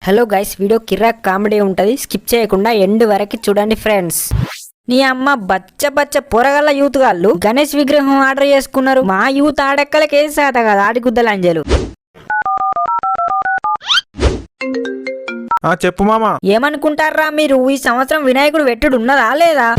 Hello guys, video కిరాక్ comedy ఉంటది, skip చేయకుండా end వరకు చూడండి ఫ్రెండ్స్. నీ అమ్మ బచ్చ బచ్చ పొరగల్ల యూత్ గాళ్ళు గణేష్ విగ్రహం ఆర్డర్ చేసుకున్నారు. మా యూత్ ఆడెక్కలకి ఏం సాత కదా ఆడిగుద్దలంజలు. చెప్పు మామా. ఏమనుకుంటారా మీరు, ఈ సంవత్సరం వినాయకుడు వెట్టుడు ఉన్నదా లేదా?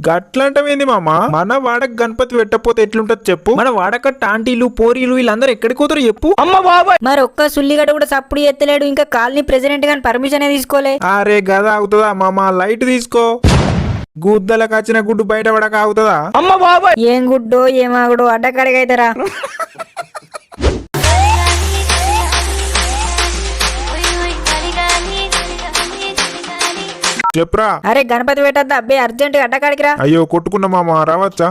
గట్లంటవేంది మామా? మన వాడక గణపతి పెట్టకపోతే ఎట్లుంటది చెప్పు? మన వాడక టాంటీలు పోరీలు వీళ్ళందరూ ఎక్కడికి పోతారు చెప్పు? అమ్మ బాబాయ్, మరి ఒక్క సుల్లిగడ్డ కూడా సప్పుడు ఎత్తలేడు, ఇంకా కాలనీ ప్రెసిడెంట్ గాని పర్మిషన్ తీసుకోలే. అరే గదా అవుతుందా మామా? లైట్ తీసుకో. గుద్దలకు వచ్చిన గుడ్డు బయట పడక అవుతుందా? అమ్మ బాబాయ్, ఏం గుడ్డో ఏమాగుడో అడ్డకడిగైతారా. చెప్పురా. అరే గణపతి పెట్టద్దా అబ్బే, అర్జెంట్ గా అడ్డకాడికిరా. అయ్యో కొట్టుకున్నా మామా, రావచ్చా?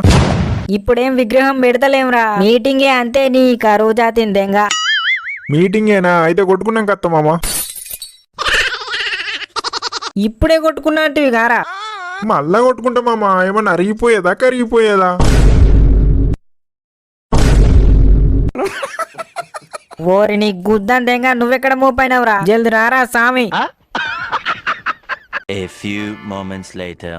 ఇప్పుడేం విగ్రహం పెడతలేంరా, మీటింగే అంతే. నీ కరువు జాతిందెంగా. మీటింగేనా? అయితే కొట్టుకున్నాం కత్త మామా. ఇప్పుడే కొట్టుకున్నట్టువి గారా. మళ్ళా కొట్టుకుంటా మామా. ఏమన్నా అరిగిపోయేదా కరిగిపోయేదా? ఓరి నీ గుద్దంతేంగా, నువ్వెక్కడ మోపైనవురా? జల్ది రారా సామి. A few moments later.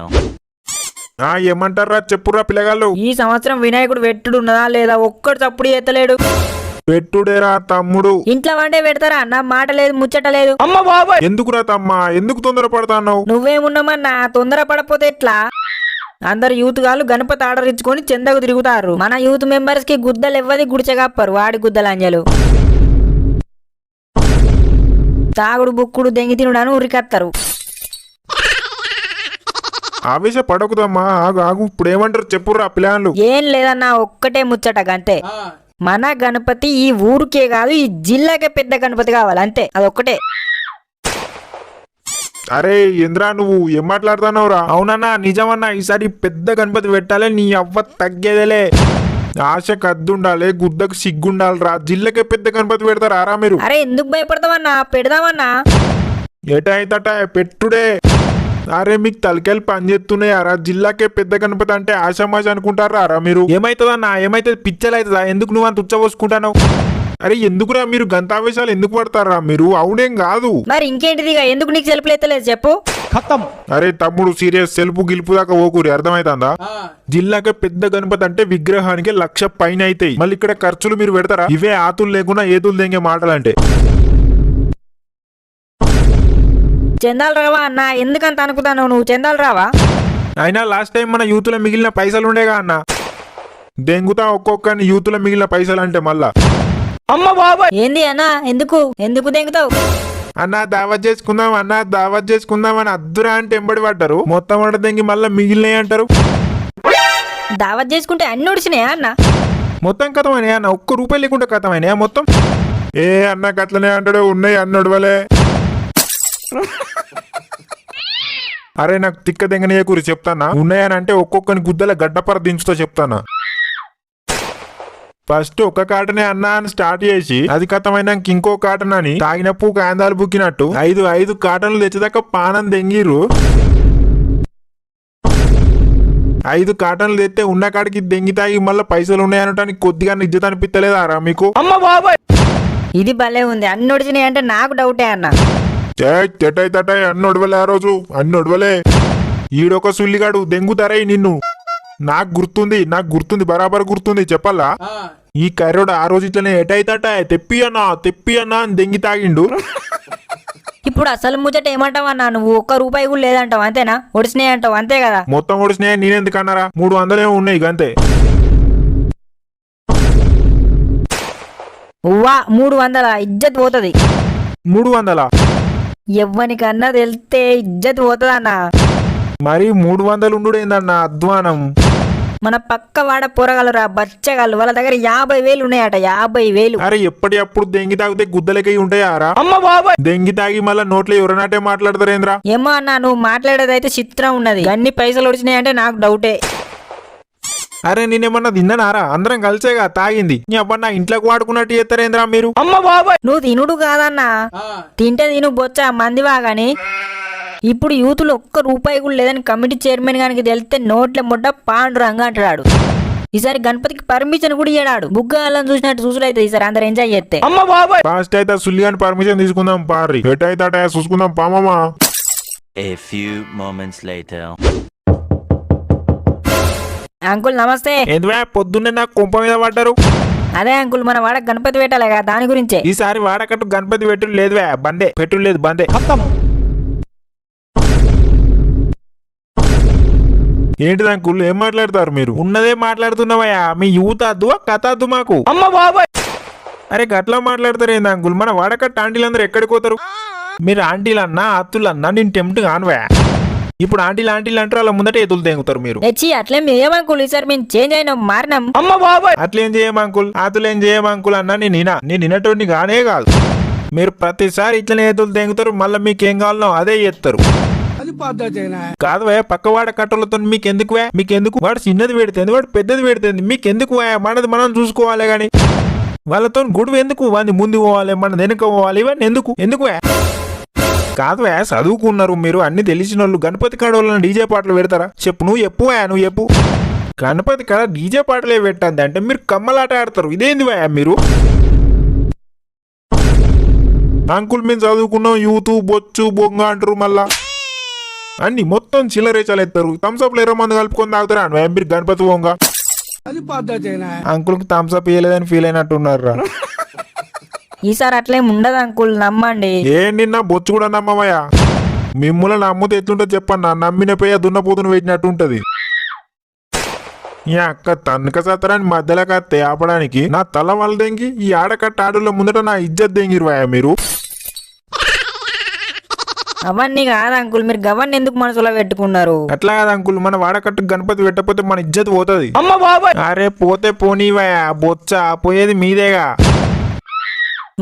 ఏమంటారా చెప్పురా పిల్లగాళ్ళు. ఈ సంవత్సరం వినాయకుడు వెట్టుడు ఉన్నదా లేదా? ఒక్కడు తప్పుడు ఎత్తలేడు. పెట్టుడేరా తమ్ముడు. ఇంట్లో వండే పెడతారా? నా మాట లేదు, ముచ్చట లేదు. అమ్మ బాబాయ్, ఎందుకురా తమ్మా? ఎందుకు తొందరపడతావు? నువ్వేమున్నామన్నా తొందర పడపోతే ఎట్లా? అందరు యూత్ గాళ్ళు గణపతి ఆర్డర్ ఇచ్చుకొని చెందకు తిరుగుతారు. మన యూత్ మెంబర్స్ కి గుద్దలు ఇవ్వది, గుడిచెగప్పరు వాడి గుద్దలంజలు. తాగుడు బుక్కుడు దెంగి తినుడని ఉరికత్తరు. ఆవేశ పడకుదమ్మా. ఆగు ఆగు, ఇప్పుడు ఏమంటారు చెప్పురా పిల్లలు. ఏం లేదన్నా, ఒక్కటే ముచ్చట గంతే. మన గణపతి ఈ ఊరికే కాదు, ఈ జిల్లాకే పెద్ద గణపతి కావాలి అంతే, అదొక్కటే. అరే ఇంద్రా, నువ్వు ఏం మాట్లాడుతున్నావురా? అవునన్నా, నిజమన్నా. ఈసారి పెద్ద గణపతి పెట్టాలి. నీ అవ్వ తగ్గేదేలే. ఆశ కద్దుండాలి, గుద్దకు సిగ్గుండాలిరా. జిల్లాకే పెద్ద గణపతి పెడతారా మీరు? అరే ఎందుకు భయపడతామన్నా, పెడదామన్నా. ఏటైతట పెట్టుడే. అరే మీకు తలకాయలు పనిచేస్తున్నాయారా? జిల్లాకే పెద్ద గణపతి అంటే ఆశామాష అనుకుంటారా మీరు? ఏమైతుందన్నా? ఏమైతే పిచ్చలు అవుతుందా? ఎందుకు నువ్వు అంత ఉచ్చబోసుకుంటావు? అరే ఎందుకురా మీరు గంతావేశాలు ఎందుకు పడతారా మీరు? అవునేం కాదు. మరి ఇంకేంటిదిగా, ఎందుకు నీకు సెల్ఫ్ ఎత్తలేదు చెప్పు. అరే తమ్ముడు, సీరియస్. సెల్ఫ్ గిలుపు దాకా ఓకూరి, అర్థమైతుందా? జిల్లాకే పెద్ద గణపతి అంటే విగ్రహానికి 1,00,000 పైన అవుతాయి. మళ్ళీ ఇక్కడ ఖర్చులు మీరు పెడతారా? ఇవే ఆతులు లేకుండా ఏతులు దెంగే మాటలంటే. చందాలు రావా అన్న? ఎందుకంత అనుకుతాను నువ్వు? చందాలు రావా? అయినా లాస్ట్ టైం మన యూత్ లో మిగిలిన పైసలు ఉండేగా అన్న. దెంగుతా ఒక్కొక్కని యూత్ లో మిగిలిన పైసలు అంటే మళ్ళా. అమ్మ బాబాయ్, ఏంది అన్న? ఎందుకు ఎందుకు దెంగుతావు? అన్నా దావత్ చేసుకుందాం, అన్నా దావత్ చేసుకుందాం అని అద్దురా అంటే ఎంబడి పడ్డారు. మొత్తం అంటే దెంగి మళ్ళీ మిగిలినాయి అంటారు. దావత్ చేసుకుంటే అన్ని ఉడిచినాయా అన్న? మొత్తం కథమైనా అన్న? ఒక్క రూపాయి లేకుండా కథమైనా మొత్తం? ఏ అన్న గట్లనే అంటాడు, ఉన్నాయి అన్నొడవలే. అరే నాకు తిక్క దెంగనే కూరి చెప్తానా? ఉన్నాయని అంటే ఒక్కొక్కని గుద్దల గడ్డపర దించుతో చెప్తానా. ఫస్ట్ ఒక కాటనే అన్నా అని స్టార్ట్ చేసి, అది కథమైనాక ఇంకో కాటన్ అని తాగిన పూ కాందాలు బుక్కినట్టు 5 కాటన్లు తెచ్చేదాకా పానం దెంగిర్రు. 5 కాటన్లు తెస్తే ఉన్న కాడికి దెంగి తాగి మళ్ళీ పైసలు ఉన్నాయనటానికి కొద్దిగా నిజత అనిపిస్తలేదారా మీకు? అమ్మ బాబాయ్, ఇది భలే ఉంది. అన్ని ఉడిచినాయి అంటే నాకు డౌటే అన్న. తెటై అన్నొడవలే. ఆ రోజు అన్నొడవలే. ఈడొక సుల్లిగాడు దెంగుతారై నిన్ను. నాకు గుర్తుంది బరాబర్ గుర్తుంది. చెప్పాలా? ఈ కర్రోడు ఆ రోజు ఇట్లనే ఎటైతట తెప్పి అన్నా అని దెంగి తాగిండు. ఇప్పుడు అసలు ముచ్చట ఏమంటావన్నా? నువ్వు ఒక్క రూపాయి కూడా లేదంటావు అంతేనా? ఒడిసినాయి అంటావు అంతే కదా? మొత్తం ఒడిసినాయి. నేనెందుకన్నారా? 300 ఉన్నాయి అంతే. ఉవ్వా 300? ఇజ్జత్ పోతుంది. 300? ఎవ్వనికన్నా తెలితే ఇజ్జత్ పోతుందన్న. మరి 300 ఉండుడేందన్నా అధ్వానం. మన పక్క వాడ పొరగలరా బచ్చగాళ్ళు, వాళ్ళ దగ్గర 50,000 ఉన్నాయట. 50,000. అరే ఎప్పటి అప్పుడు దెంగి తాగితే గుద్దలకై ఉంటాయారా? అమ్మ బాబాయ్, దెంగి తాగి మళ్ళా నోట్లో ఎవరనాటే మాట్లాడతారేంద్రా? ఏమో అన్న, నువ్వు మాట్లాడేదైతే చిత్రం ఉన్నది. అన్ని పైసలు ఒడిచినాయి అంటే నాకు డౌటే. అరే నేనేమన్నా తిన్నానారా? అందరం కలిసేగా తాగింది. నీ అబ్బా నా ఇంట్లోకి వాడుకున్నట్టు చేస్తారేంద్రా మీరు? అమ్మ బాబాయ్, నువ్వు తినుడు కాదన్నా, తింటే తిను బొచ్చ మందివా గాని. ఇప్పుడు యూతులు ఒక్క రూపాయి కూడా లేదని కమిటీ చైర్మన్ గానికి తెలిస్తే నోట్ల ముడ్డ పాండురంగా అంటాడు. ఈసారి గణపతికి పర్మిషన్ కూడా ఇయ్యడాడు బుగ్గాలను చూసినట్టు చూసుడైతే ఈసారి అందరు ఎంజాయ్ చేస్తే. ఫాస్ట్ అయితే సుల్లిగాని పర్మిషన్ తీసుకుందాం పారి. ఎటైతే అట చూసుకుందాం పామమ్మా. A few moments later. Uncle నమస్తే. ఎందువే పొద్దున్నే నాకు కుంప మీద పడ్డారు? అదే అంకుల్ మన వాడ గణపతి పెట్టాలిగా దాని గురించే. ఈసారి వాడకట్టు గణపతి పెట్టుడు లేదువే, బందే పెట్టుడు లేదు, బందే. ఏంటిది అంకుల్ ఏం మాట్లాడతారు మీరు? ఉన్నదే మాట్లాడుతున్నావయ్యా. మీ యూత్ అద్దు కథ అద్దు మాకు. అరే గట్లా మాట్లాడతారు ఏంది అంకుల్? మన వాడకట్టు ఆంటీలందరూ ఎక్కడికి పోతారు? మీరు ఆంటీలన్నా అత్తులన్నా నేను టెంప్ట్ కానువా. ఇప్పుడు ఆంటీలు అంటారు, వాళ్ళ ముందట ఎదులు తెంగుతారు మీరు. తెచ్చి అట్లేం చేయమంకుల్, ఈసారి మేము చేంజ్ అయినాం, మారినాం. అట్లేం చేయమంకుల్, అతులేం చేయమంకుల్ అన్నా నేను నిన్నటోని కానే కాదు. మీరు ప్రతిసారి ఇట్లనే ఎదులు తెంగుతారు, మళ్ళీ మీకేం కావాలనో అదే చేస్తారు. కాదు పక్క వాడ కట్టలతో మీకెందుకు? వాడు చిన్నది పెడుతుంది, వాడు పెద్దది పెడుతుంది, మీకెందుకు? మనది మనం చూసుకోవాలి గాని వాళ్ళతో గొడవ ఎందుకు? వాడిని ముందు పోవాలి, మన వెనుక పోవాలి, ఇవన్నీ ఎందుకు? కాదు చదువుకున్నారు మీరు, అన్ని తెలిసిన వాళ్ళు. గణపతి కాడ వాళ్ళని డీజే పాటలు పెడతారా? చెప్పు, నువ్వు చెప్పు. గణపతి కాడ డీజే పాటలే పెట్టద్ది అంటే మీరు కమ్మలాట ఆడతారు. ఇదేంది మీరు? అంకుల్ మేము చదువుకున్నాం, యూత్ బొచ్చు బొంగ అంటారు, మళ్ళా అన్ని మొత్తం చిల్లరేచాలు ఎత్తారు. థమ్స్అప్ లేరో మంది కలుపుకొని తాగుతారా మీరు గణపతి బొంగ? అంకుల్ కి థమ్స్అప్ ఇయ్యలేదని ఫీల్ అయినట్టున్నారా? ఈసారి అట్లేం ఉండదు అంకుల్, నమ్మండి. నిన్న బొచ్చు కూడా నమ్మవయ్యా. మిమ్మల్ని నమ్మితే ఎట్లుంటో చెప్పన్నా, నమ్మిన పోయా దున్నపోతును పెట్టినట్టు ఉంటది. ఈ అక్క తనక సత్తరాని మధ్యలో కత్తే ఆపడానికి నా తల వాళ్ళ దెంగి ఈ ఆడకట్ట ఆడుల ముందట నా ఇజ్జత్ దెంగిరువాయా మీరు? అవన్నీ కాదు అంకుల్, మీరు గవర్ని ఎందుకు మనసులో పెట్టుకున్నారు? అట్లా కాదు అంకుల్, మన వాడకట్టు గణపతి పెట్టకపోతే మన ఇజ్జత్ పోతుంది. అరే పోతే పోనీవయ్యా, బొచ్చా పోయేది మీదేగా.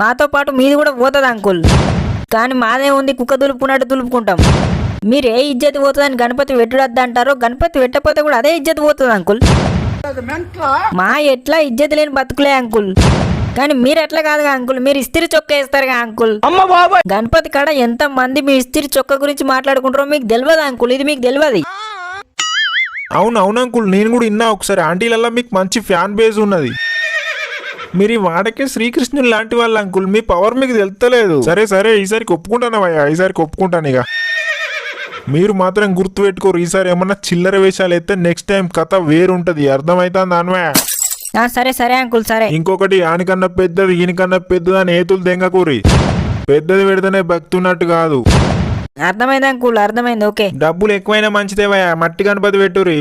మాతో పాటు మీది కూడా పోతుంది అంకుల్, కానీ మాదే ఉంది, కుక్క దులుపుకున్నట్టు దులుపుకుంటాం. మీరు ఏ ఇజ్జత్ పోతుందని గణపతి పెట్టుడద్దు అంటారో, గణపతి పెట్టకపోతే కూడా అదే ఇజ్జత్ పోతుంది అంకుల్. మా ఎట్లా ఇజ్జత్ లేని బతుకులే అంకుల్, కానీ మీరు ఎట్లా కాదుగా అంకుల్, మీరు ఇస్త్రీ చొక్క వేస్తారుగా అంకుల్. గణపతి కాడ ఎంత మంది మీ ఇస్త్రీ చొక్క గురించి మాట్లాడుకుంటారో మీకు తెలియదు అంకుల్, ఇది మీకు తెలియదు. అవును అంకుల్, నేను కూడా విన్నా ఒకసారి. ఆంటీలల్లా మీకు మంచి ఫ్యాన్ బేస్ ఉన్నది. మీరు వాడకే శ్రీకృష్ణుడు లాంటి వాళ్ళు అంకుల్, మీ పవర్ మీకు తెలుస్తలేదు. సరే ఈసారికి ఒప్పుకుంటానవయ్యా, ఈసారికి ఒప్పుకుంటాను. ఇక మీరు మాత్రం గుర్తు పెట్టుకోరు, ఈసారి ఏమన్నా చిల్లర వేషాలు అయితే నెక్స్ట్ టైం కథ వేరుంటది. అర్థమైతుందా అన్వయ? సరే అంకుల్ సరే. ఇంకొకటి, ఆనికన్నా పెద్దది ఈయనకన్నా పెద్దది అని ఏతులు దెంగకూరి. పెద్దది పెడితేనే భక్తి ఉన్నట్టు కాదు. అర్థమైంది అంకుల్, అర్థమైంది. ఓకే, డబ్బులు ఎక్కువైనా మంచిదేవయ్యా, మట్టి గణపతి పెట్టురి.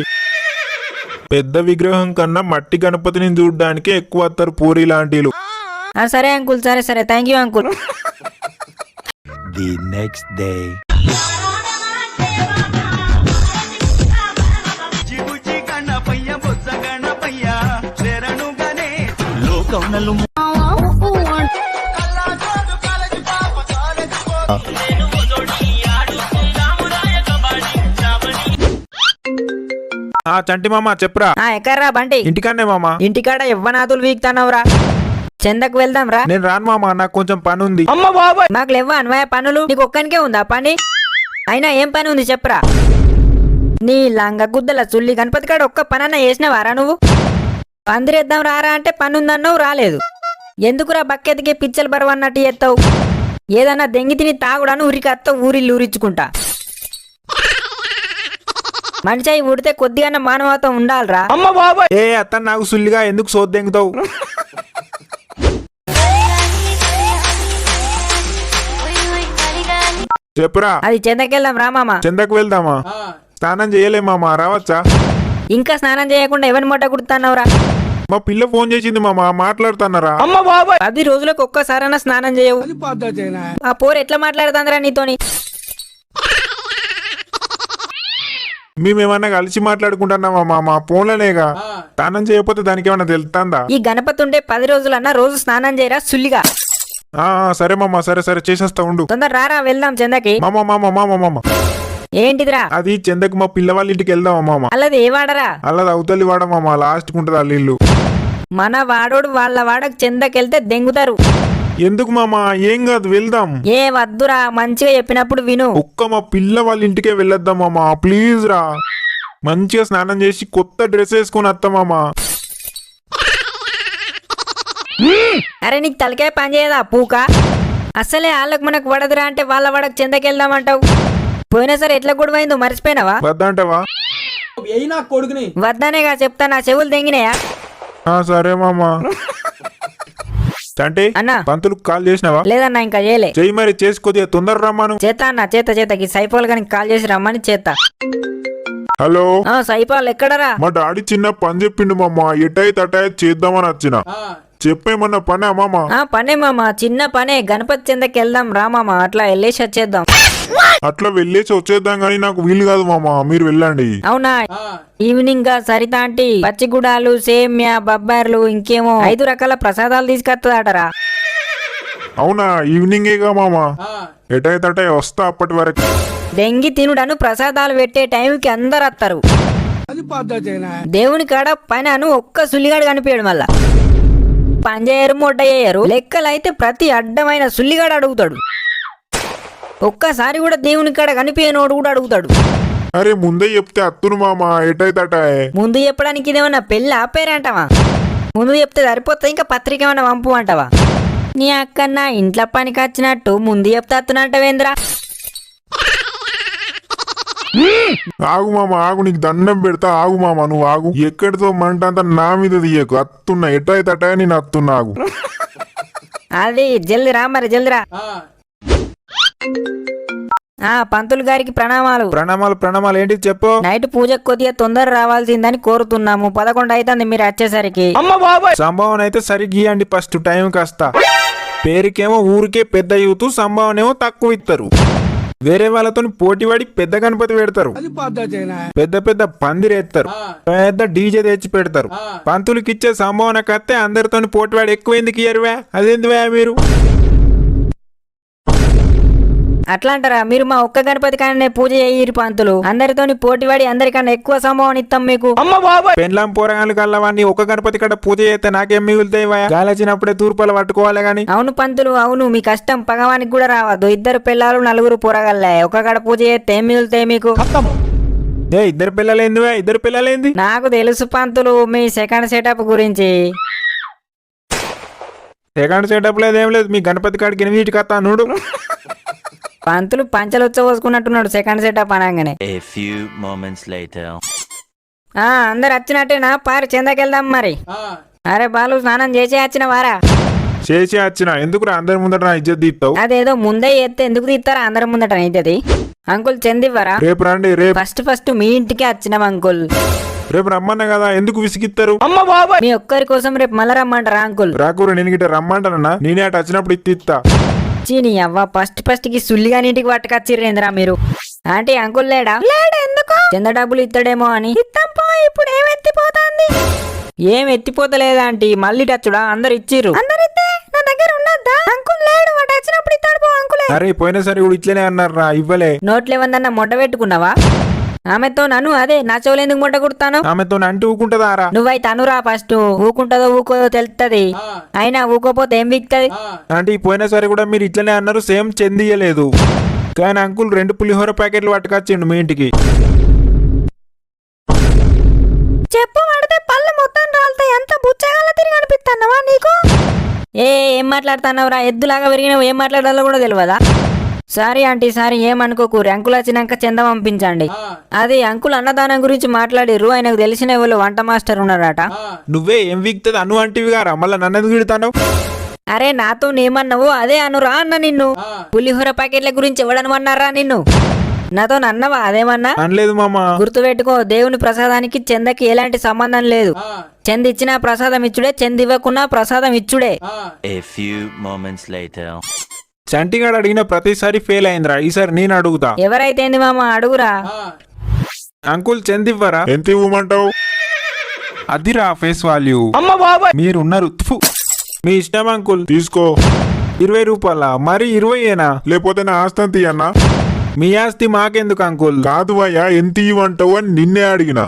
పెద్ద విగ్రహం కన్నా మట్టి గణపతిని చూడడానికి ఎక్కువ వస్తారు పూరి లాంటిలు. సరే అంకుల్, సరే thank you uncle. The next day. చంటి మామ చెప్పురా. ఎక్కడ్రా బంటి? ఇంటికాడనే మామ. ఇంటికాడ ఎవ్వనాతులు వీక్తానవరా? చెందకు వెళ్దాం రా. నేను రాను మామ, నాకు కొంచెం పని ఉంది. మాకు లేవా అన్వయ పనులు? నీకు ఒక్కనికే ఉందా పని? అయినా ఏం పని ఉంది చెప్పరా? నీ లంగ గుద్దల చుల్లి గణపతి కాడ ఒక్క పనన్నా చేసినవారా నువ్వు? పందిరేద్దాం రారా అంటే పని ఉందన్నావు, రాలేదు. ఎందుకురా బక్కెతికే పిచ్చలు బరువు అన్నట్టు చేస్తావు? ఏదన్నా దెంగి తిని తాగుడాను ఉరికత్తావు, ఊరిల్లు ఊరించుకుంటా. మనిషి ఉడితే కొద్దిగా మానవత్వం ఉండాలరా. ఏ అతను నాకు సుల్లిగా ఎందుకు సోద్దెంగుతావు? చెప్పురా. అది చెందకెళ్దాం రా మామ. చెందకు వెళ్దామా? స్నానం చేయలే మామ, రావచ్చా? ఇంకా స్నానం చేయకుండా ఎవరి మొట్ట కుడుతున్నావురా? మా పిల్ల ఫోన్ చేసింది మామ, మాట్లాడుతున్నారా? 10 రోజులకు ఒక్కసారైనా స్నానం చేయవు. ఆ పోరు ఎట్లా మాట్లాడుతుందిరా నీతోని? మేమేమన్నా కలిసి మాట్లాడుకుంటున్నామా మా ఫోన్లోనేగా. స్నానం చేయకపోతే దానికి ఏమన్నా తెలుస్తుందా? ఈ గణపతి ఉండే 10 రోజులన్నా రోజు స్నానం చేయరా సుల్లిగా. సరే మామ, సరే చేసేస్తా ఉండు. తొందర రారా వెళ్దాం చెందకి. మామ ఏంటిదిరా? అది చెందకు మా పిల్లవాళ్ళ ఇంటికి వెళ్దామా మామ. అల్లది ఏ వాడరా? అల్లది అవతలి వాడ మామ, లాస్ట్ కుంటది వాళ్ళ ఇల్లు. మన వాడోడు వాళ్ళ వాడకు చెందకెళ్తే దెంగుతారు. ఎందుకు మామ? ఏం కాదు, వెళ్దాం. ఏ వద్దురా, మంచిగా చెప్పినప్పుడు విను. ఒక్క మా పిల్ల వాళ్ళ ఇంటికే వెళ్ళొద్దాం మామ, ప్లీజ్ రా. మంచిగా స్నానం చేసి కొత్త డ్రెస్ వేసుకుని వస్తాం మామ. అరే నీకు తలకాయ పని చేయదా పూక? అసలే వాళ్ళకి మనకు వడదురా అంటే వాళ్ళ వడకు చెందకెళ్దామంటావు. పోయినా సరే ఎట్లా గొడవైందో మర్చిపోయినావా? వద్దంటావా? వద్దనేగా చెప్తా, నా చెవులు తెంగినాయా? సరే మామా. అంటే అన్నా పంతులు కాల్ చేసినావా? లేదన్నా ఇంకా చేయలే. చెయ్యి మరి, చేసుకోద్దిగా తొందర రమ్మను. చేత అన్న చేతకి సైపాల్ గారికి కాల్ చేసి రమ్మని చేత. హలో సైపాల్ ఎక్కడరా? మా డాడీ చిన్న పని చెప్పిండు మామ, ఎటాయి తటాయి చేద్దామని వచ్చిన. చెప్పేమన్నా పనే మామ? పనే మామ, చిన్న పనే. గణపతి చెందకి వెళ్దాం రా మామ, అట్లా వెళ్ళేసి వచ్చేద్దాం. అట్లా వెళ్ళేసి వచ్చేద్దాం గానీ నాకు వీలు కాదు మామ, మీరు వెళ్ళండి. అవునా? ఈవినింగ్ గా సరిత ఆంటీ పచ్చిగుడాలు, సేమ్యా, బొబ్బార్లు, ఇంకేమో 5 రకాల ప్రసాదాలు తీసుకొస్తుందటరా. అవునా? ఈవినింగేగా మామ, ఎటాయి తటాయి వస్తా. అప్పటి వరకు దెంగి తినుడను ప్రసాదాలు పెట్టే టైంకి అందరు వస్తారు. దేవుని కాడ పైన ఒక్క సుల్లిగాడు కనిపించాడు. మళ్ళా పంజేయరు, మొడ్డయ్యారు, లెక్కలైతే ప్రతి అడ్డమైన సుల్లిగాడు అడుగుతాడు. ఒక్కసారి కూడా దేవుని కాడ కనిపించనోడు కూడా అడుగుతాడు. అరే ముందే చెప్తే అత్తును మామ, ఎటాయి తటాయి. ముందు చెప్పడానికి ఇదేమన్నా పెళ్లి ఆపేరంటావా? ముందు చెప్తే సరిపోతా, ఇంకా పత్రిక ఏమన్నా పంపు అంటావా? నీ అక్కన్నా ఇంట్లో పనికి వచ్చినట్టు ముందు చెప్తే అత్తునంటవేంద్రా? ఆగు మామ ఆగు, నీకు దండం పెడతా. ఆగు మామ, నువ్వు ఆగు. ఎక్కడితో మంట అంతా నా మీద తీయకు. అత్తున్నా, ఎటాయి తటాయి నేను అత్తున్నా. ఆగు. అది జల్దిరా, మరి జల్దిరా. పంతులు గారికి ప్రణామాలు. ప్రణామాలు ప్రణామాలు. ఏంటి చెప్పు. నైట్ పూజకు కొద్దిగా తొందర రావాల్సిందని కోరుతున్నాము. 11 అవుతుంది మీరు వచ్చేసరికి. సంభావన అయితే సరిగ్గియండి ఫస్ట్ టైం కాస్త. పేరుకేమో ఊరికే పెద్ద యూత్, సంభావన ఏమో తక్కువ ఇస్తారు. వేరే వాళ్ళతో పోటీపడి పెద్ద గణపతి పెడతారు, పెద్ద పెద్ద పందిరేస్తారు, పెద్ద డీజే తెచ్చి పెడతారు. పంతులకి ఇచ్చే సంభావన కత్తే అందరితో పోటీపడి ఎక్కువ ఎందుకు ఇయ్యరువా? అదేందువా మీరు? అట్లా అంటారా? మీరు మా ఒక్క గణపతి కానీ పూజ చేయరు పంతులు. అందరితోని పోటీపడి అందరికన్నా ఎక్కువ సంభావన ఇస్తాం మీకు. పెండ్లాం పోరగాళ్ళు కల్లవాడిని ఒక గణపతి కడ పూజ చేస్తే నాకేం మిగులుతాయి? గాలచ్చినప్పుడే తూర్పులు పట్టుకోవాలి గాని. అవును పంతులు, అవును. మీ కష్టం పగవానికి కూడా రావద్దు. 2 పిల్లలు 4 పోరగాళ్ళే ఒక కడ పూజ చేస్తే ఏం మిగులుతాయి మీకు? ఏ 2 పిల్లలేందివా? 2 పిల్లలేంది? నాకు తెలుసు పంతులు మీ సెకండ్ సెటప్ గురించి. సెకండ్ సెటప్ లేదేం లేదు. మీ గణపతి కాడికి 8 కత్తా నూడు. పంతులు పంచలు వచ్చేసుకున్నట్టున్నాడు సెకండ్ సెటప్ అనగానే. A few moments later. అందరు వచ్చినట్టేనా? పారి చెందకెళ్దాం మరి. అరే బాలు, స్నానం చేసే వచ్చిన వారా? చేసి వచ్చిన. ఎందుకు అందరి ముందట నా ఇజ్జత్ తీస్తావు? అదేదో ముందే ఎత్తే ఎందుకు తీస్తారా అందరి ముందట ఇద్దది? అంకుల్ చెందివ్వరా? రేపు రండి. రేపు ఫస్ట్ మీ ఇంటికి వచ్చినాం అంకుల్. రేపు రమ్మన్నా కదా, ఎందుకు విసిగిస్తారు? మీ ఒక్కరి కోసం రేపు మళ్ళా రమ్మంటారా అంకుల్? రాకూర నేను గిట్ట రమ్మంటానన్నా. నేనే అటు వచ్చినప్పుడు ఇత్తా. చీని అవ్వ ఫస్ట్ కి సుల్లిగా నీటికి పట్టుకొచ్చిర్రేంద్రా మీరు. ఆంటీ అంకుల్ లేడా? ఎందుకు? చెంద డబ్బులు ఇస్తాడేమో అని. ఇప్పుడు ఏం ఎత్తిపోతాంది? ఏం ఎత్తిపోతలేదా ఆంటీ? మళ్ళీ టచ్చుడా? అందరు ఇచ్చిర్రు. అరే పోయినసారి కూడా ఇట్లనే అన్నారా, ఇవ్వలే. నోట్లు ఏమన్నా మొట్ట పెట్టుకున్నావా? ఆమెతో నన్ను అదే నా చెవులు ఎందుకు మొట్ట కుడతాను? ఆమెతో అంటూ ఊకుంటదారా? నువ్వైతే అనురా ఫస్ట్. ఊకుంటదో ఊకోదో తెలుస్తుంది. అయినా ఊకోపోతే ఏం విక్తది? అంటే పోయినసారి కూడా మీరు ఇట్లనే అన్నారు, సేమ్ చెందియలేదు. కానీ అంకుల్ 2 పులిహోర ప్యాకెట్లు పట్టుకొచ్చిండు మీ ఇంటికి. చెప్పు పడితే పళ్ళు మొత్తం రాలుతాయి. అంత బుచ్చగాల తిరిగి అనిపిస్తున్నావా నీకు? ఏం మాట్లాడుతున్నావురా? ఎద్దులాగా విరిగినావు. ఏం మాట్లాడాలో కూడా తెలియదా? Sorry aunty, sorry. ఏమనుకోకు. అంకుల్ వచ్చినాక చంద పంపించండి. అది అంకుల్ అన్నదానం గురించి మాట్లాడిర్రు. ఆయనకు తెలిసిన వాళ్ళు వంట మాస్టర్ ఉన్నారట. నువ్వే ఏం విక్తది అను అంటివి గారా, మళ్ళీ నన్ను గిడతాను. అరే నాతో నేమన్నావు అదే అనురా అన్న నిన్ను. పులిహోర ప్యాకెట్ల గురించి ఎవడనమన్నారా నిన్ను? నాతో అన్నవా అదేమన్నా? అనలేదు మామ. గుర్తుపెట్టుకో, దేవుని ప్రసాదానికి చందకి ఎలాంటి సంబంధం లేదు. చంద ఇచ్చినా ప్రసాదం ఇచ్చుడే, చంద ఇవ్వకున్నా ప్రసాదం ఇచ్చుడే. A few moments later. Chantigadu అడిగిన ప్రతిసారి ఫెయిల్ అయిందిరా. ఈసారి నేను అడుగుతా. ఎవరైతే మామ అడుగురా. అంకుల్ చందివ్వరా? ఎంత ఇవ్వమంటావు? అదిరా ఫేస్ వాల్యూ. మీరున్నారు. మీ ఇష్టం అంకుల్. తీసుకో. 20 రూపాయల? మరి 20ఏనా? లేకపోతే నా ఆస్తి అంత అన్నా. మీ ఆస్తి మాకెందుకు అంకుల్? కాదు అయ్యా, ఎంత ఇవ్వంటావు అని నిన్నే అడిగిన.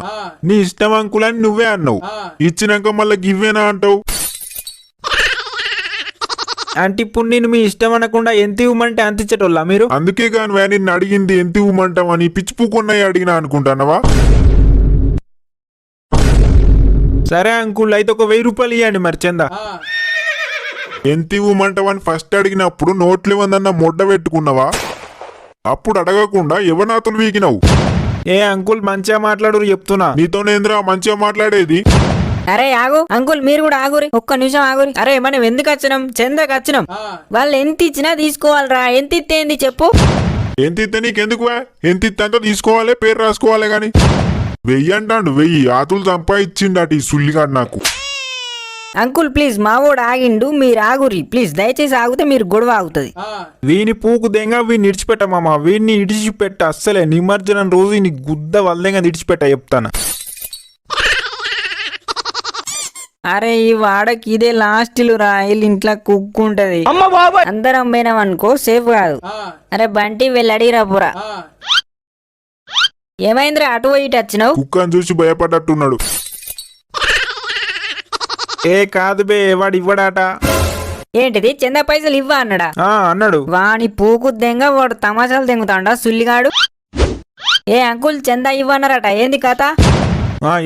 నీ ఇష్టం అంకుల్ అని నువ్వే అన్నావు. ఇచ్చినాక మళ్ళీ గివ్వేనా అంటావు. అంటే ఇప్పుడు నేను మీ ఇష్టం అనకుండా ఎంత ఇవ్వమంటే అంత ఇచ్చేటోళ్ళ మీరు? అందుకే కాని నిన్ను అడిగింది ఎంత ఇవ్వమంటావని. పిచ్చిపుకున్నాయి అడిగినా అనుకుంటానవా? సరే అంకుల్, అయితే ఒక 1000 రూపాయలు ఇవ్వండి మరి చందా. ఎంత ఇవ్వమంటావని ఫస్ట్ అడిగినప్పుడు నోట్లు ఇవ్వందన్న మొడ్డ పెట్టుకున్నావా? అప్పుడు అడగకుండా ఎవనాతులు వీకినావు? ఏ అంకుల్ మంచిగా మాట్లాడు చెప్తున్నా. నీతోనేంద్రా మంచిగా మాట్లాడేది? అరే ఆగు అంకుల్, మీరు కూడా ఆగురి, ఒక్క నిమిషం ఆగురి. అరే మనం ఎందుకు వచ్చినాం? చందకు వచ్చినాం. వాళ్ళు ఎంత ఇచ్చినా తీసుకోవాలరా. ఎంత ఇత్తేంది చెప్పు? ఎంత ఇస్తే నీకెందుకు? ఎంత ఇస్తే అంతా తీసుకోవాలి, పేరు రాసుకోవాలి గాని. 1000 అంటాడు. 1000 ఆతులు సంపాదించిండట ఈ సుల్లిగాడు నాకు. అంకుల్ ప్లీజ్, మా వాడు ఆగిండు, మీరు ఆగురి ప్లీజ్. దయచేసి ఆగితే మీరు గొడవ ఆగుతుంది. వీని పూకు దెంగ వీడిని ఇడిచిపెట్టమామా. వీడిని ఇడిచిపెట్ట అస్సలే. నిమజ్జనం రోజు నీ గుద్ద వల్దెంగా ఇడిచిపెట్ట చెప్తాను. అరే ఈ వాడకి ఇదే లాస్ట్ రా. వీళ్ళు ఇంట్లో కుక్ ఉంటది. అందరం పోయినాం అనుకో సేఫ్ కాదు. అరే బంటి వెళ్ళి అడిగిరా పురా. ఏమైందిరా అటు పోయి ఇటు వచ్చినావు? కుక్కని చూసి భయపడ్డట్టున్నాడు. ఏ కాదు బే, వాడు ఇవ్వడాట. ఏంటిది చందా పైసలు ఇవ్వ అన్నాడా? అన్నాడు. వాని పూకు దెంగ వాడు తమాషాలు దెంగుతాడా సుల్లిగాడు. ఏ అంకుల్ చందా ఇవ్వన్నారట, ఏంది కథ?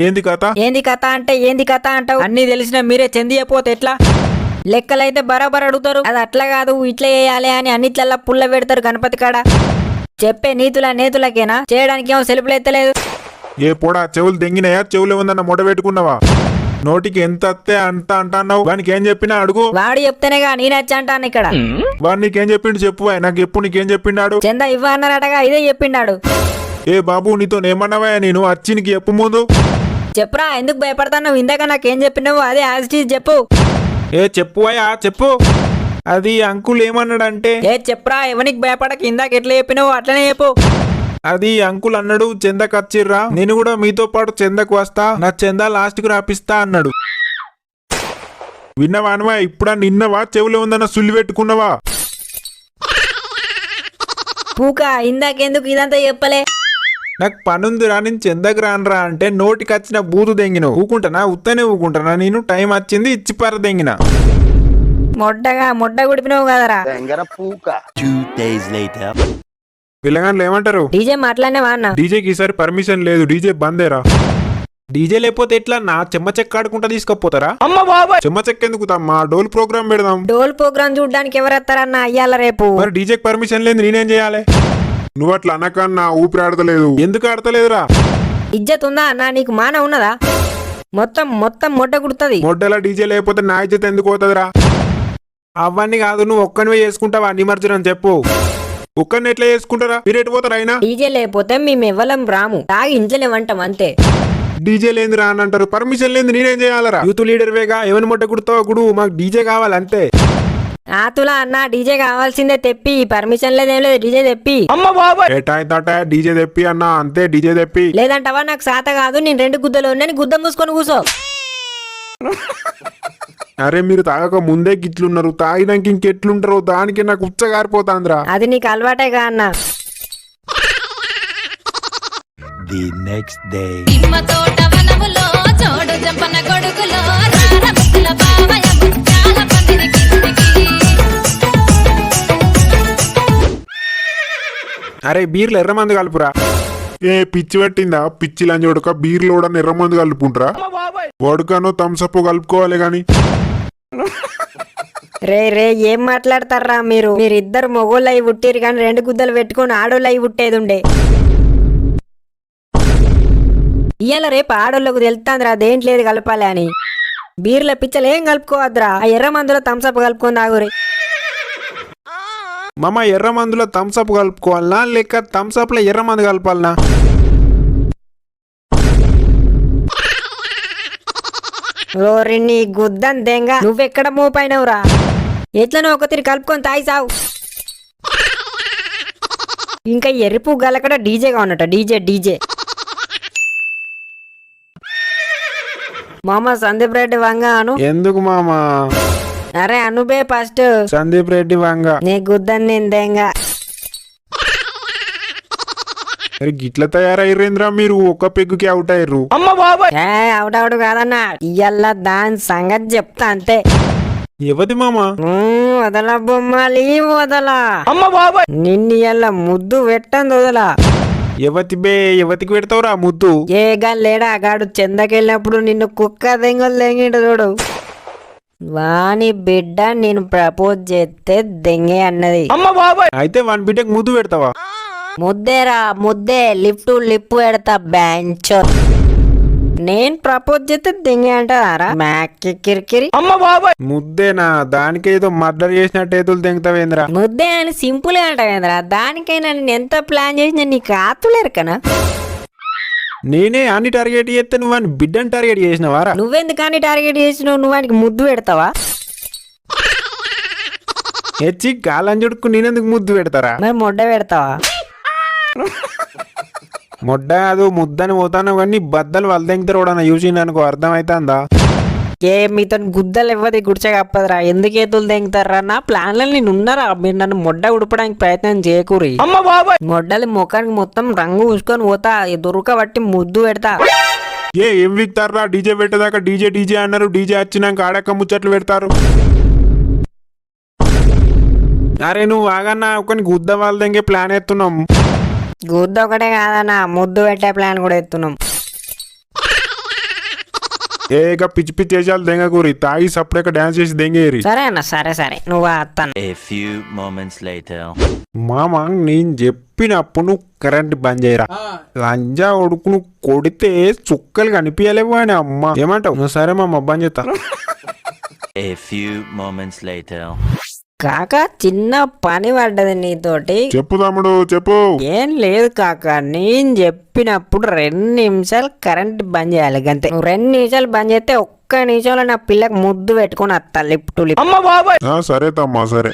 ఏంది కథ? ఏంది కథ అంటే ఏంది కథ అంటావు? అన్ని తెలిసిన మీరే చంది అయిపోతే ఎట్లా? లెక్కలైతే బరాబర్ అడుగుతారు. అది అట్లా కాదు ఇట్లా చేయాలి అని అన్నిట్లల్లా పుల్ల పెడతారు గణపతి కాడ. చెప్పే నేతులకేనా? చేయడానికి ఏమో సెలుపులు ఎత్తలేదు. ఏ పొడా చెవులు దెంగినాయా? చెవులు ఏముందన్న మొడ పెట్టుకున్నావా? నోటికి ఎంత అత్తే అంత అంటున్నావు. వానికి ఏం చెప్పినా అడుగు. వాడు చెప్తేనేగా నేనొచ్చి అంటాను ఇక్కడ. వాడు నీకేం చెప్పిండు చెప్పు. నాకు ఎప్పుడు నీకేం చెప్పిండాడు? చందా ఇవ్వ అన్నారటగా, ఇదే చెప్పిండాడు. ఏ బాబు నీతో ఏమన్నావా? నేను వచ్చి నీకు చెప్పు ముందు. చెప్పురా, ఎందుకు భయపడతావు? ఇందాక నాకేం చెప్పినావు అదే యాజ్ ఇట్ ఈజ్ చెప్పు. ఏ చెప్పువయ్యా చెప్పు. అది అంకుల్ ఏమన్నాడంటే. ఏ చెప్పురా, ఎవరికి భయపడక ఇందాక ఎట్లా చెప్పినావు అట్లనే చెప్పు. అది అంకుల్ అన్నాడు, చందకు వచ్చిర్రా, నేను కూడా మీతో పాటు చందకు వస్తా, నా చందా లాస్ట్ కు రాపిస్తా అన్నాడు. విన్నవా అనవా? ఇప్పుడా నిన్నవా? చెవులో ఉందన్న సుల్లి పెట్టుకున్నావా? పూక ఇందాకెందుకు ఇదంతా చెప్పలే? నాకు పనుందిరా, నేను చందకు రానరా అంటే నోటికి వచ్చిన బూతు దెంగిన ఊకుంటానా? ఉత్తనే ఊకుంటానా? నేను టైం వచ్చింది ఇచ్చి పర దెంగిన. మొడ్డ గుడిపినావు కదరా. 2 days later. పిల్లగాండ్లు ఏమంటారు? డీజే మాట్లాడినావా అన్న? డీజేకి ఈసారి పర్మిషన్ లేదు, డీజే బందేరా. డీజే లేకపోతే ఎట్లా? నా చెమ్మ చెక్క ఆడుకుంటా తీసుకపోతారా? చెమ్మ చెక్క ఎందుకు తమ్మా? డోల్ ప్రోగ్రామ్ పెడదాం. డోల్ ప్రోగ్రామ్ చూడడానికి ఎవరెత్తారన్న అయ్యాల రేపు? మరి డీజేకి పర్మిషన్ లేదు, నేనేం చేయాలి? నువ్వు అట్లా అనకన్నా ఊపిరి ఆడతలేదు. ఎందుకు ఆడతలేదురా? ఇజ్జత్ ఉందా అన్న నీకు? మాన ఉన్నదా? మొత్తం మొడ్డ కుడుతుంది. మొడ్డలా డీజే లేకపోతే నా ఇజ్జత్ ఎందుకు పోతుందిరా? అవన్నీ కాదు, నువ్వు ఒక్కనివే చేసుకుంటావా నిమజ్జనం చెప్పు. ఒక్కరిని ఎట్లా చేసుకుంటారా? మీరు ఎటు పోతారా? అయినా డీజే లేకపోతే మేము ఎవ్వలం రాము, తాగి ఇంట్లోనే వంటాం అంతే. డీజే లేని రా అని అంటారు, పర్మిషన్ లేదు, నేనేం చేయాలరా? యూత్ లీడర్ వేగా ఎవరి మొట్ట కుడతావు గుడు, మాకు డీజే కావాలి అంతే. ఆతులా అన్న డీజే కావాల్సిందే తెప్పి, పర్మిషన్ లేదేం లేదు, డీజే తెప్పి. ఏటాయితట డీజే తెప్పి అన్న, అంతే డీజే తెప్పి. లేదంటవా నాకు సాత కాదు, నేను 2 గుద్దలు ఉన్నాను, గుద్ద మూసుకొని కూసో. అరే మీరు తాగక ముందే గిట్లున్నారు, తాగినాక ఇంకెట్లుంటారో దానికి నాకు ఉచ్చగారిపోతాందిరా. అది నీకు అలవాటేగా అన్న. The next day. అరే బీర్లు ఎర్రమందు కలుపురా. ఏ పిచ్చి పట్టిందా? పిచ్చి లంజోడుక బీర్లు కూడా ఎర్రమందు కలుపుకుంటారా? వడుకను థమ్సప్ కలుపుకోవాలి గాని. రే ఏం మాట్లాడతారా మీరిద్దరు మొగోళ్ళు అయి పుట్టిరు కానీ 2 గుద్దలు పెట్టుకుని ఆడోళ్ళు అయి పుట్టేది ఉండే. ఇయ్యాల రేపు ఆడోళ్ళకు తెలుస్తాందిరా దేంట్లేదు కలపాలి అని. బీర్ల పిచ్చలు ఏం కలుపుకోవద్దురా, ఆ ఎర్ర మందులో థమ్సప్ కలుపుకొని తాగురి. మామ ఎర్ర మందులో థమ్సప్ కలుపుకోవాలనా లేక థమ్సప్ లో ఎర్ర మందు కలపాలనా? ఓరి నీ గుద్దం దెంగ, నువ్వెక్కడ మోపైనవురా? ఎట్లనో ఒక తిరిగి కలుపుకొని తాగి సావు. ఇంకా ఎరుపు గలకడ డీజేగా ఉన్నట. డీజే మామ సందీప్ రెడ్డి వంగ అను. ఎందుకు మామ? అరే అనుబే ఫస్ట్. సందీప్ రెడ్డి వంగ. నీ గుద్దం నేను దెంగ. గిట్ల తయారయ్యేంద్రా మీరు? ఒక్క పెగ్గుకి అవుట్ అయ్యారు. అవుట్ కాదన్నా, ఇయ్యాల దాని సంగతి చెప్తా అంతే. ఎవది మామ? వదల బొమ్మలి వదలా. నిన్ను ఇయ్యాల ముద్దు పెట్టంది వదలా. ఎవతికి పెడతావురా ముద్దు? ఏ లేడా గాడు చందకెళ్ళినప్పుడు నిన్ను కుక్క దెంగలు దెంగిండు చూడు. వాని బిడ్డ నేను ప్రపోజ్ చేస్తే దెంగే అన్నది. అయితే వన్ బిడ్డకి ముద్దు పెడతావా? ముద్దేరా ముద్దే, లిఫ్ట్ లిప్పు పెడతా బ్యాంచో. నేను ప్రపోజ్ చేస్తే దెంగే అంటారా? మ్యాక్కి కిరికిరి. ముద్దేనా? దానికేదో మర్డర్ చేసినట్టు ఏదో తెంగుతావేంద్రా? ముద్దే అని సింపుల్ గా అంటావేంద్రా? దానికైనా నేను ఎంత ప్లాన్ చేసినా నీకు ఆతులేరు కనా? నేనే అన్ని టార్గెట్ చేస్తే నువ్వు అని బిడ్డని టార్గెట్ చేసినవారా? నువ్వెందుకని టార్గెట్ చేసినావు? నువ్వు వానికి ముద్దు పెడతావా? హెచ్చి గాలని చుడుకు నేనెందుకు ముద్దు పెడతారా? మరి మొడ్డ పెడతావా? మొడ్డ కాదు ముద్దని పోతాను కానీ బద్దలు వాళ్ళు తెంగుతారు కూడా చూసి అనుకో అర్థమైతుందా? ఏ మీతో గుద్దలు ఇవ్వదు గుడిచకపోదురా? ఎందుకు ఏతులు తెంగుతారా? నా ప్లాన్లో నేను ఉన్నారా? మీరు నన్ను మొడ్డ ఉడపడానికి ప్రయత్నం చేయకూరి. మొడ్డలు ముఖానికి మొత్తం రంగు పూసుకొని పోతా, దొరకబట్టి ముద్దు పెడతా. ఏం విక్తారా? డీజే పెట్టేదాకా డీజే డీజే అన్నారు. డీజే వచ్చినాక ఆడక ముచ్చట్లు పెడతారు. అరే నువ్వు ఆగన్నా ఒకని గుద్ద వాళ్ళ దగ్గర ప్లాన్ ఎత్తున్నాం. గుద్ద ఒకటే కాదన్నా, ముద్దు పెట్టే ప్లాన్ కూడా ఎత్తున్నాం. ఏక పిచ్చి పిచ్చి చేసాలు దెంగకూరి తాగి సప్పుడేక డాన్స్ చేసి దెంగేరి. సరే అన్న, సరే సరే నువ్వు అత్తాను. A few moments later. మామ నేను చెప్పినప్పుడు నువ్వు కరెంట్ బంద్ చేయరా. లంజా ఉడుకు నువ్వు కొడితే చుక్కలు కనిపించలేవు అని అమ్మ. ఏమంటావు? సరే మామ బంద్ చేస్తా. A few moments later. కాక చిన్న పని పడ్డది నీతోటి. చెప్పు తమ్ముడు చెప్పు. ఏం లేదు కాక, నేను చెప్పినప్పుడు 2 నిమిషాలు కరెంట్ బంద్ చేయాలి గంతే. నువ్వు 2 నిమిషాలు బంద్ చేస్తే ఒక్క నిమిషంలో నా పిల్లకి ముద్దు పెట్టుకుని వస్తా లిప్ టు లిప్. సరే తమ్మా సరే.